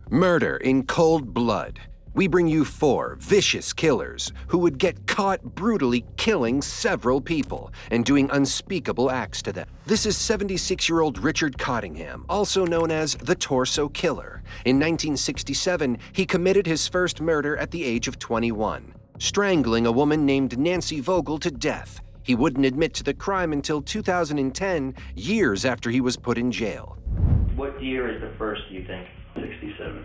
Murder in cold blood. We bring you 4 vicious killers who would get caught brutally killing several people and doing unspeakable acts to them. This is 76-year-old Richard Cottingham, also known as the Torso Killer. In 1967, he committed his first murder at the age of 21, strangling a woman named Nancy Vogel to death. He wouldn't admit to the crime until 2010, years after he was put in jail. What year is the first, do you think? 67.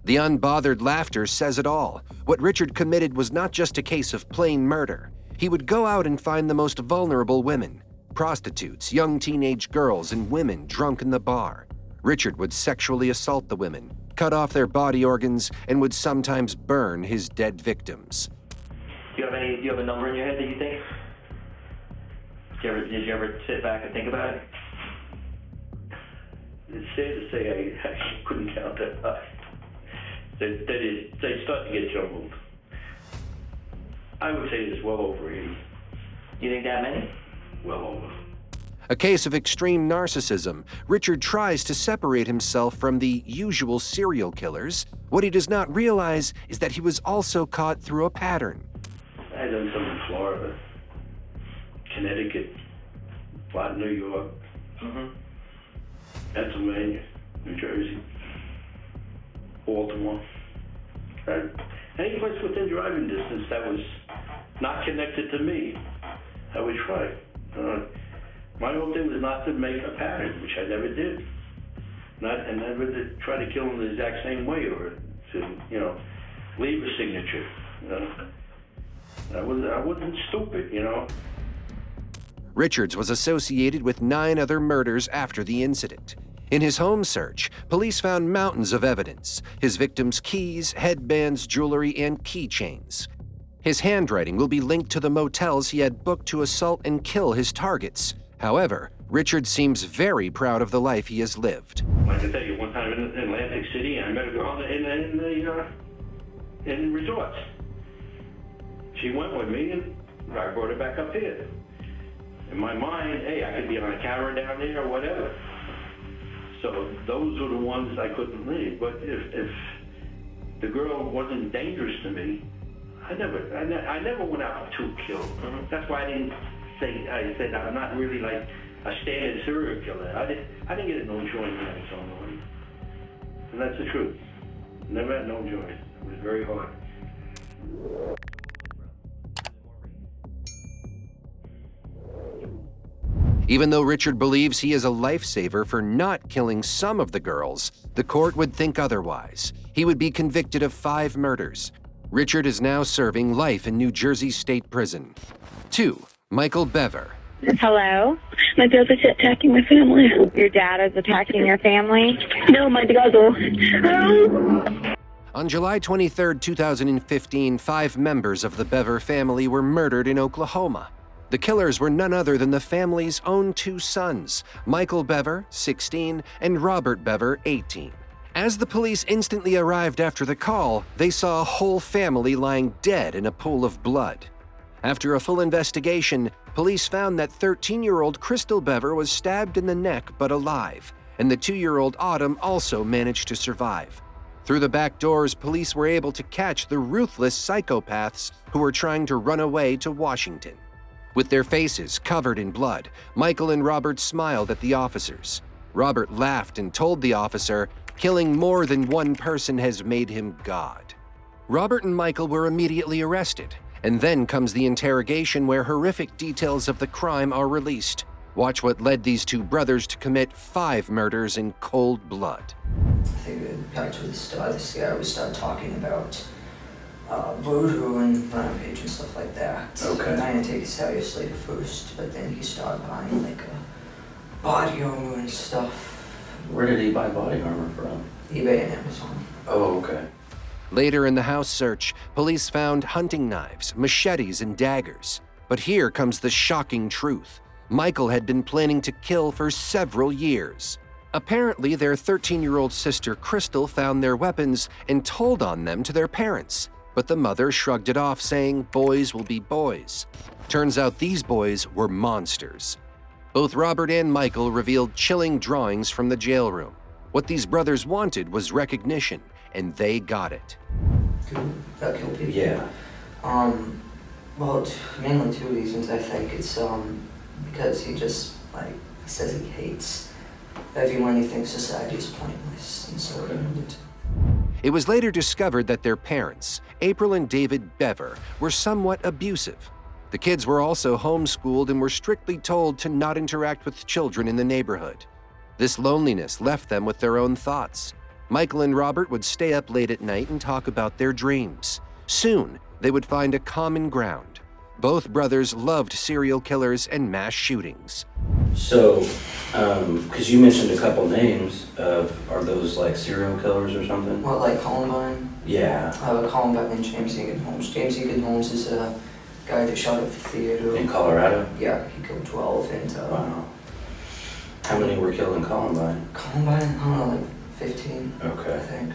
The unbothered laughter says it all. What Richard committed was not just a case of plain murder. He would go out and find the most vulnerable women, prostitutes, young teenage girls, and women drunk in the bar. Richard would sexually assault the women, cut off their body organs, and would sometimes burn his dead victims. Do you have a number in your head that you think? Did you ever sit back and think about it? It's sad to say I couldn't count that high. They start to get jumbled. I would say there's well over 80. Do you think that many? Well over. A case of extreme narcissism, Richard tries to separate himself from the usual serial killers. What he does not realize is that he was also caught through a pattern. I've done some in Florida, Connecticut, a lot in New York, Pennsylvania, New Jersey, Baltimore. Any place within driving distance that was not connected to me, I would try. My whole thing was not to make a pattern, which I never did. And never to try to kill them the exact same way or to, leave a signature. I wasn't stupid, Richards was associated with 9 other murders after the incident. In his home search, police found mountains of evidence: his victims' keys, headbands, jewelry, and keychains. His handwriting will be linked to the motels he had booked to assault and kill his targets. However, Richard seems very proud of the life he has lived. Like I tell you, one time in Atlantic City, I met a girl in resorts. She went with me, and I brought her back up here. In my mind, hey, I could be on a camera down there or whatever. So those were the ones I couldn't leave. But if the girl wasn't dangerous to me, I never went out to kill. That's why I said I'm not really like a standard serial killer. I didn't get no joy in that someone. And that's the truth. Never had no joy. It was very hard. Even though Richard believes he is a lifesaver for not killing some of the girls, the court would think otherwise. He would be convicted of 5 murders. Richard is now serving life in New Jersey State Prison. 2. Michael Bever. Hello? My dad is attacking my family. Your dad is attacking your family? No, my dad. On July 23, 2015, 5 members of the Bever family were murdered in Oklahoma. The killers were none other than the family's own 2 sons, Michael Bever, 16, and Robert Bever, 18. As the police instantly arrived after the call, they saw a whole family lying dead in a pool of blood. After a full investigation, police found that 13-year-old Crystal Bever was stabbed in the neck but alive, and the 2-year-old Autumn also managed to survive. Through the back doors, police were able to catch the ruthless psychopaths who were trying to run away to Washington. With their faces covered in blood, Michael and Robert smiled at the officers. Robert laughed and told the officer, "Killing more than one person has made him God." Robert and Michael were immediately arrested, and then comes the interrogation where horrific details of the crime are released. Watch what led these 2 brothers to commit 5 murders in cold blood. I think we got to this guy, we started talking about voodoo and rampage and stuff like that. Okay. I didn't take it seriously at first, but then he started buying like a body armor and stuff. Where did he buy body armor from? eBay and Amazon. Oh, okay. Later in the house search, police found hunting knives, machetes, and daggers. But here comes the shocking truth. Michael had been planning to kill for several years. Apparently, their 13-year-old sister Crystal found their weapons and told on them to their parents. But the mother shrugged it off, saying boys will be boys. Turns out these boys were monsters. Both Robert and Michael revealed chilling drawings from the jail room. What these brothers wanted was recognition, and they got it. That kill people. Yeah. Well, mainly two reasons, I think. It's, because he just, like, says he hates everyone. He thinks society is pointless, and so he moved. It was later discovered that their parents, April and David Bever, were somewhat abusive. The kids were also homeschooled and were strictly told to not interact with children in the neighborhood. This loneliness left them with their own thoughts. Michael and Robert would stay up late at night and talk about their dreams. Soon, they would find a common ground. Both brothers loved serial killers and mass shootings. So, because you mentioned a couple names are those like serial killers or something? What, like Columbine? Yeah. Columbine and James Egan Holmes. James Egan Holmes is a guy that shot at the theater. In Colorado? Yeah, he killed 12, and Wow. How many were killed in Columbine? Columbine, I don't know, like 15, Okay. I think.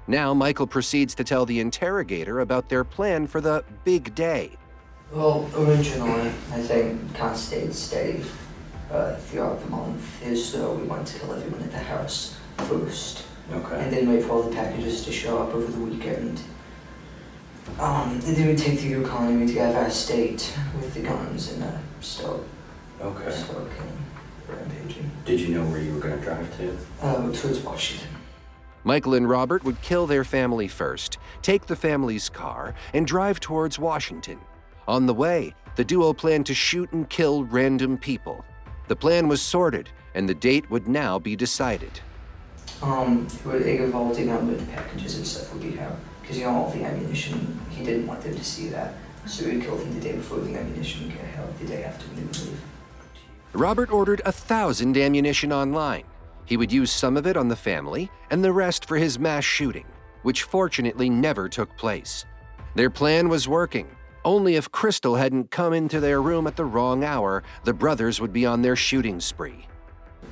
Now Michael proceeds to tell the interrogator about their plan for the big day. Well, originally, I think kind of stayed steady throughout the month. Is we wanted to kill everyone at the house first, Okay. and then wait for all the packages to show up over the weekend. And they would take the Yukon, we'd get our state with the guns and start Okay. killing, rampaging. Did you know where you were going to drive to? Towards Washington. Michael and Robert would kill their family first, take the family's car, and drive towards Washington. On the way, the duo planned to shoot and kill random people. The plan was sorted, and the date would now be decided. It would involve with the packages and stuff would be out. Because, all the ammunition, he didn't want them to see that. So we would kill them the day before the ammunition would get out, the day after we would leave. Robert ordered 1,000 ammunition online. He would use some of it on the family and the rest for his mass shooting, which fortunately never took place. Their plan was working. Only if Crystal hadn't come into their room at the wrong hour, the brothers would be on their shooting spree.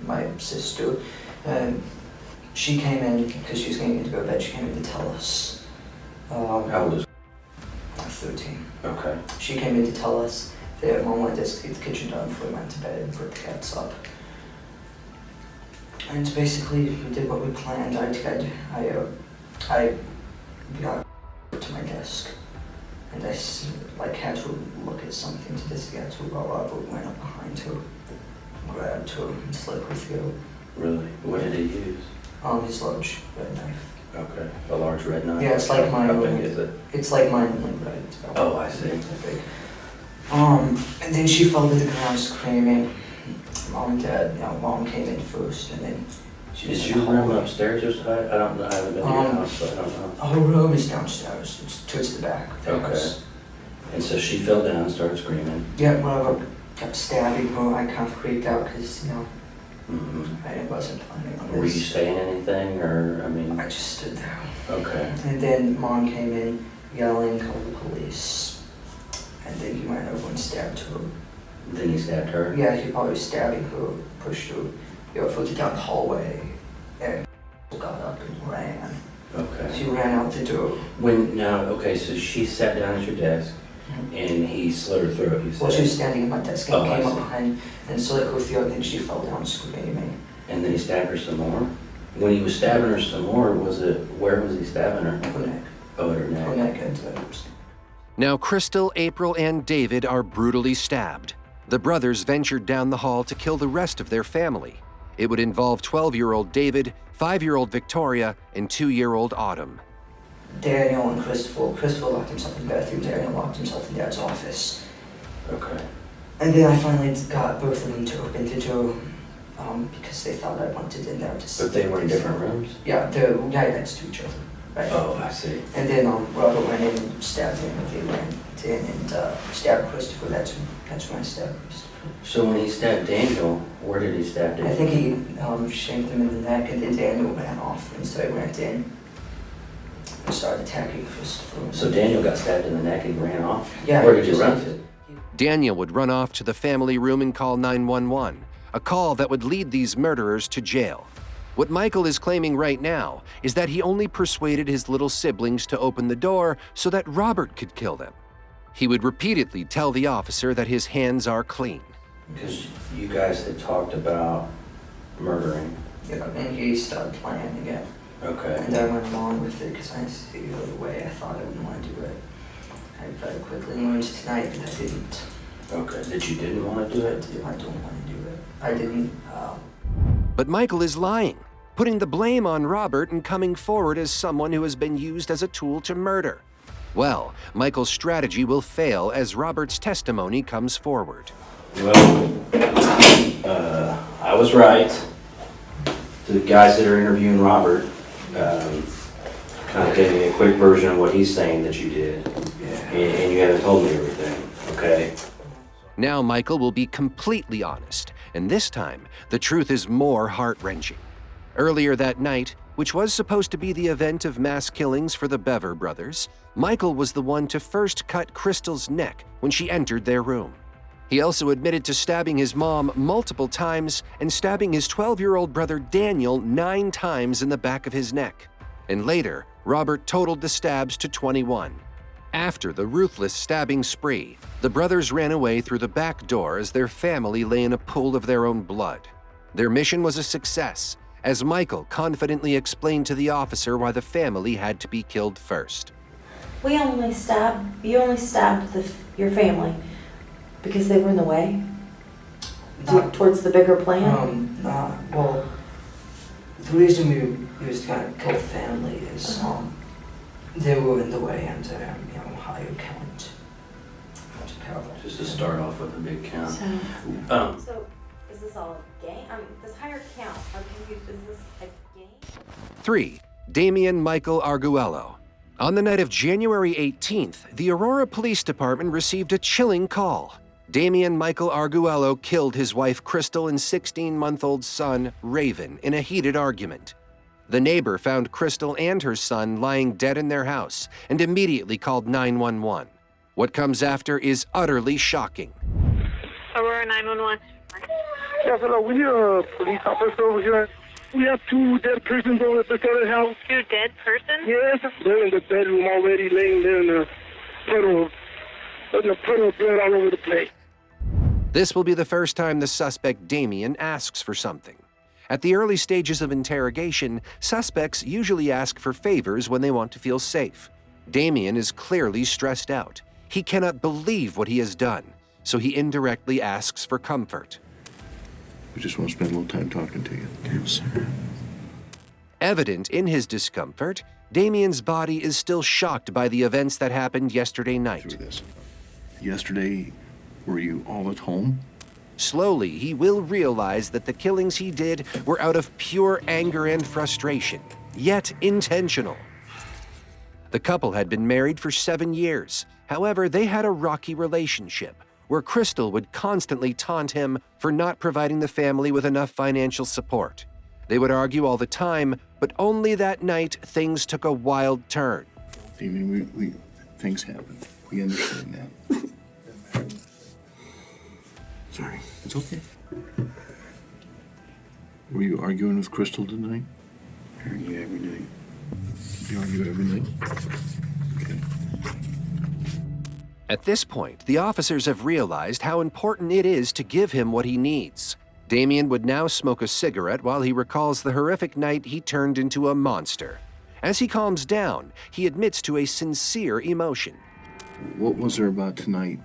My sister, she came in because she was getting to go to bed. She came in to tell us. How old is 13. Okay. She came in to tell us that Mom wanted us to get the kitchen done before we went to bed and put the cats up. And basically, we did what we planned. I got to my desk, and I had to look at something to just get to while Robert went up behind her, grabbed her, and slit her throat. Really? What did he use? His large red knife. Okay. A large red knife? Yeah, it's like mine. How big is it? It's like mine, like red. It's about Oh, I see. that big. And then she fell to the ground screaming. Mom and Dad, Mom came in first, and then she was Is in your the room hallway. upstairs or something? I don't know. I haven't been to your house, so I don't know. Her room is downstairs. It's towards the back of the Okay. house. And so she fell down and started screaming. Yeah, when I kept stabbing her, I kind of freaked out because, Mm-hmm. I wasn't planning on Were you this. saying anything, or, I mean? I just stood there. Okay. And then Mom came in yelling, call the police. And then he went over and stabbed her. Then he stabbed her? Yeah, he probably stabbing her, pushed her, further down the hallway, and got up and ran. Okay. She ran out the door. Okay, so she sat down at your desk, and he slit her throat, you said? Well, she was standing at my desk and Oh, I came up see. behind and slit her throat, and she fell down screaming. And then he stabbed her some more? When he was stabbing her some more, where was he stabbing her? Her neck. Oh, at her Her neck. neck and hips. Now Crystal, April, and David are brutally stabbed. The brothers ventured down the hall to kill the rest of their family. It would involve 12-year-old David, 5-year-old Victoria, and 2-year-old Autumn. Daniel and Christopher locked himself in the bathroom. Daniel locked himself in Dad's office. Okay. And then I finally got both of them to open the door because they thought I wanted in there to But they were in different rooms? Yeah, they're right next to each other. Right? Oh, I see. And then Robert went in and stabbed him. They went in and stabbed Christopher. That's when I stabbed Christopher. So when he stabbed Daniel, where did he stab Daniel? I think he shanked him in the neck, and then Daniel ran off, and so I went in and started attacking Christopher. So Daniel got stabbed in the neck and ran off? Yeah. Where did you run to? Daniel would run off to the family room and call 911, a call that would lead these murderers to jail. What Michael is claiming right now is that he only persuaded his little siblings to open the door so that Robert could kill them. He would repeatedly tell the officer that his hands are clean. Because you guys had talked about murdering and he started playing again. Okay. And I went along with it because I see the way I thought I wouldn't want to do it. I very quickly learned tonight that I didn't. Okay, that you didn't want to do it? I don't want to do it. I didn't. But Michael is lying, putting the blame on Robert and coming forward as someone who has been used as a tool to murder. Well, Michael's strategy will fail as Robert's testimony comes forward. Well, I was right. The guys that are interviewing Robert kind of gave me a quick version of what he's saying that you did. And you haven't told me everything, okay? Now Michael will be completely honest, and this time, the truth is more heart-wrenching. Earlier that night, which was supposed to be the event of mass killings for the Bever brothers, Michael was the one to first cut Crystal's neck when she entered their room. He also admitted to stabbing his mom multiple times and stabbing his 12-year-old brother Daniel 9 times in the back of his neck. And later, Robert totaled the stabs to 21. After the ruthless stabbing spree, the brothers ran away through the back door as their family lay in a pool of their own blood. Their mission was a success, as Michael confidently explained to the officer why the family had to be killed first. You only stabbed your family because they were in the way? Towards the bigger plan? Well, the reason we was gonna kill the family is, they were in the way and, higher count. Just to start off with a big count. So is this all a game? This higher count, I'm confused, is this a game? 3. Damian Michael Arguello. On the night of January 18th, the Aurora Police Department received a chilling call. Damian Michael Arguello killed his wife Crystal and 16-month-old son, Raven, in a heated argument. The neighbor found Crystal and her son lying dead in their house and immediately called 911. What comes after is utterly shocking. Aurora 911. Yes, hello. We need a police officer over here. We have 2 dead persons over at the other house. 2 dead persons? Yes, they're in the bedroom already, laying there in a puddle of blood all over the place. This will be the first time the suspect Damian asks for something. At the early stages of interrogation, suspects usually ask for favors when they want to feel safe. Damian is clearly stressed out. He cannot believe what he has done, so he indirectly asks for comfort. We just want to spend a little time talking to you. Yes, sir. Evident in his discomfort, Damian's body is still shocked by the events that happened yesterday night. Through this. Yesterday, were you all at home? Slowly, he will realize that the killings he did were out of pure anger and frustration, yet intentional. The couple had been married for 7 years. However, they had a rocky relationship, where Crystal would constantly taunt him for not providing the family with enough financial support. They would argue all the time, but only that night things took a wild turn. Damian, things happen. We understand that. Sorry, it's okay. Were you arguing with Crystal tonight? I argue every night. You argue every night? Okay. At this point, the officers have realized how important it is to give him what he needs. Damian would now smoke a cigarette while he recalls the horrific night he turned into a monster. As he calms down, he admits to a sincere emotion. What was there about tonight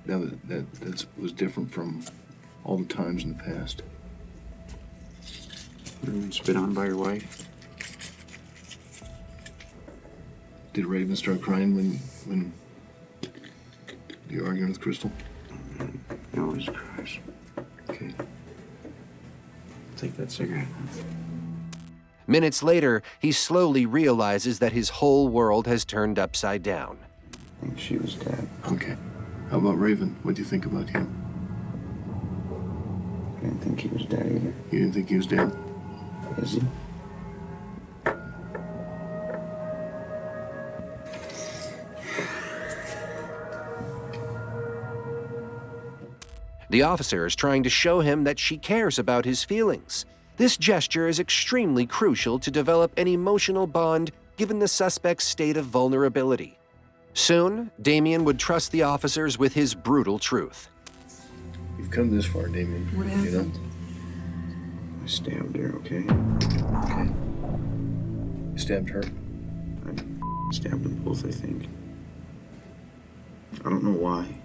that was different from all the times in the past? Spit on by your wife. Did Raven start crying when you were arguing with Crystal? He always cries. Okay. Take that cigarette. Minutes later, he slowly realizes that his whole world has turned upside down. I think she was dead. Okay. How about Raven? What do you think about him? I didn't think he was dead either. You didn't think he was dead? Is he? The officer is trying to show him that she cares about his feelings. This gesture is extremely crucial to develop an emotional bond given the suspect's state of vulnerability. Soon, Damian would trust the officers with his brutal truth. You've come this far, Damian. What happened? My stabbed her, okay? Okay. You stabbed her? I stabbed them both, I think. I don't know why.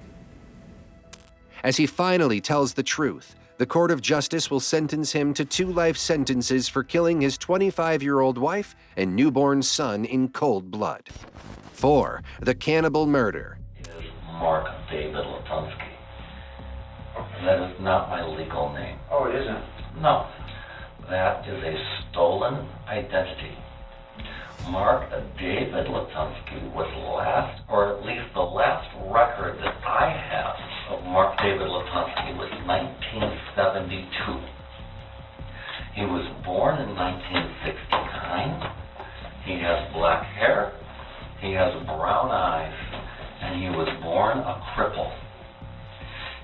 As he finally tells the truth, the Court of Justice will sentence him to 2 life sentences for killing his 25-year-old wife and newborn son in cold blood. 4. The cannibal murder. Is Mark David Latunsky. That is not my legal name. Oh, it isn't? No. That is a stolen identity. Mark David Latunsky was last, or at least the last record that I have of Mark David Latunsky was 1972. He was born in 1969. He has black hair. He has brown eyes. And he was born a cripple.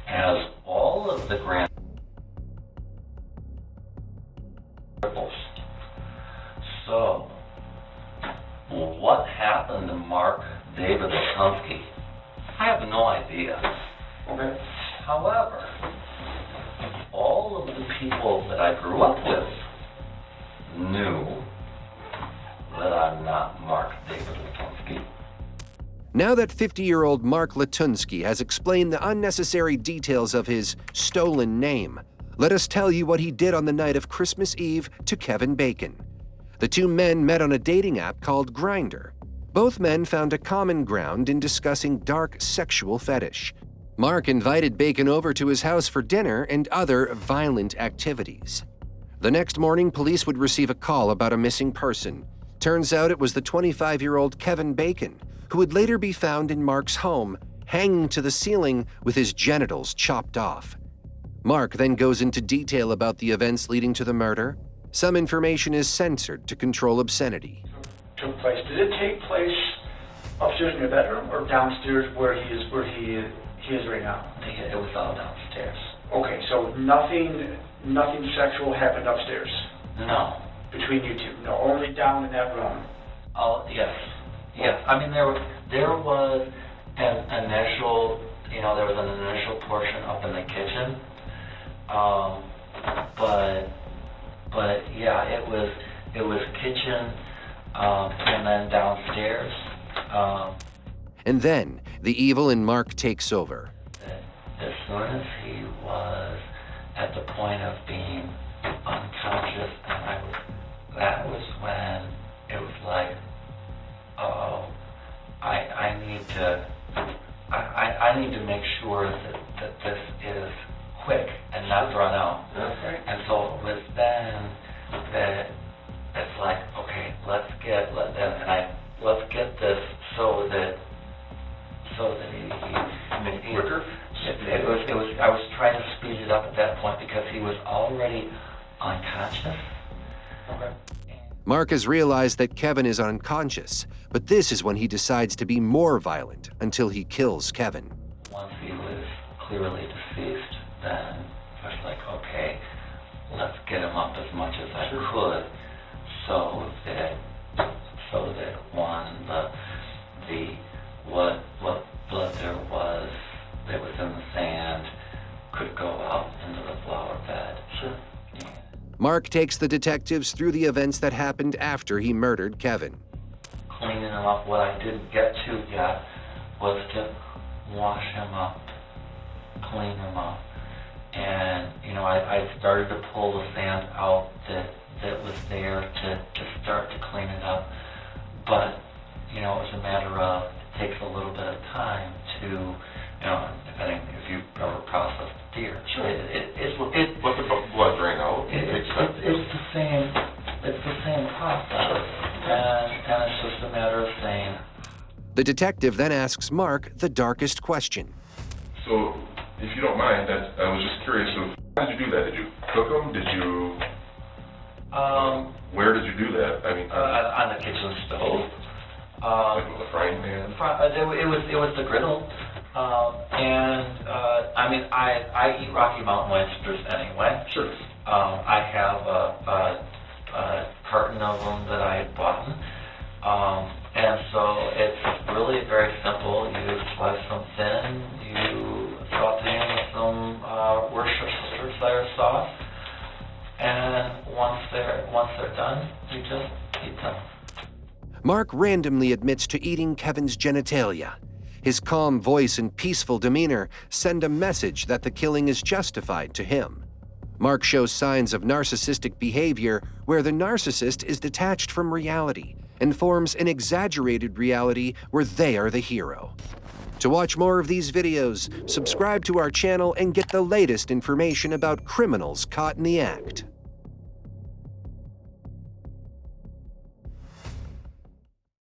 As all of the grand cripples. So, what happened to Mark David Latunsky? I have no idea. Okay. However, all of the people that I grew up with knew that I'm not Mark David Latunsky. Now that 50-year-old Mark Latunsky has explained the unnecessary details of his stolen name, let us tell you what he did on the night of Christmas Eve to Kevin Bacon. The 2 men met on a dating app called Grindr. Both men found a common ground in discussing dark sexual fetish. Mark invited Bacon over to his house for dinner and other violent activities. The next morning, police would receive a call about a missing person. Turns out it was the 25-year-old Kevin Bacon, who would later be found in Mark's home, hanging to the ceiling with his genitals chopped off. Mark then goes into detail about the events leading to the murder. Some information is censored to control obscenity. Took place. Did it take place upstairs in your bedroom or downstairs where he is right now? It was all downstairs. Okay, so nothing sexual happened upstairs? No. Between you two? No, only down in that room? Oh, yes. Yes. I mean, there was an initial, there was an initial portion up in the kitchen. But yeah, it was kitchen, and then downstairs. And then the evil in Mark takes over. As soon as he was at the point of being unconscious, and that was when it was like, I need to make sure that this is quick and not run out. Okay. And so it was then that it's like, okay, let's get this so that he quicker. I was trying to speed it up at that point because he was already unconscious. Okay. Mark has realized that Kevin is unconscious, but this is when he decides to be more violent until he kills Kevin. Once he was clearly deceased, then I was like, okay, let's get him up as much as I could so that one, what blood there was that was in the sand could go out into the flower bed. Sure. Mark takes the detectives through the events that happened after he murdered Kevin. Cleaning him up, what I didn't get to yet was to wash him up, clean him up. And, I started to pull the sand out that was there to start to clean it up. But, it was a matter of, it takes a little bit of time to, depending if you've ever processed deer. Sure. Let the blood drain out. It's the same process. And it's just a matter of saying. The detective then asks Mark the darkest question. So, if you don't mind, I was just curious of, how did you do that? Did you cook them? Did you... where did you do that? I mean... on the kitchen stove. Like with a frying pan? It was the griddle. I eat Rocky Mountain oysters anyway. Sure. I have a carton of them that I had bought. And so it's really very simple. You slice them thin, you saute them with some Worcestershire sauce, and once they're done, you just eat them. Mark randomly admits to eating Kevin's genitalia. His calm voice and peaceful demeanor send a message that the killing is justified to him. Mark shows signs of narcissistic behavior where the narcissist is detached from reality and forms an exaggerated reality where they are the hero. To watch more of these videos, subscribe to our channel and get the latest information about criminals caught in the act.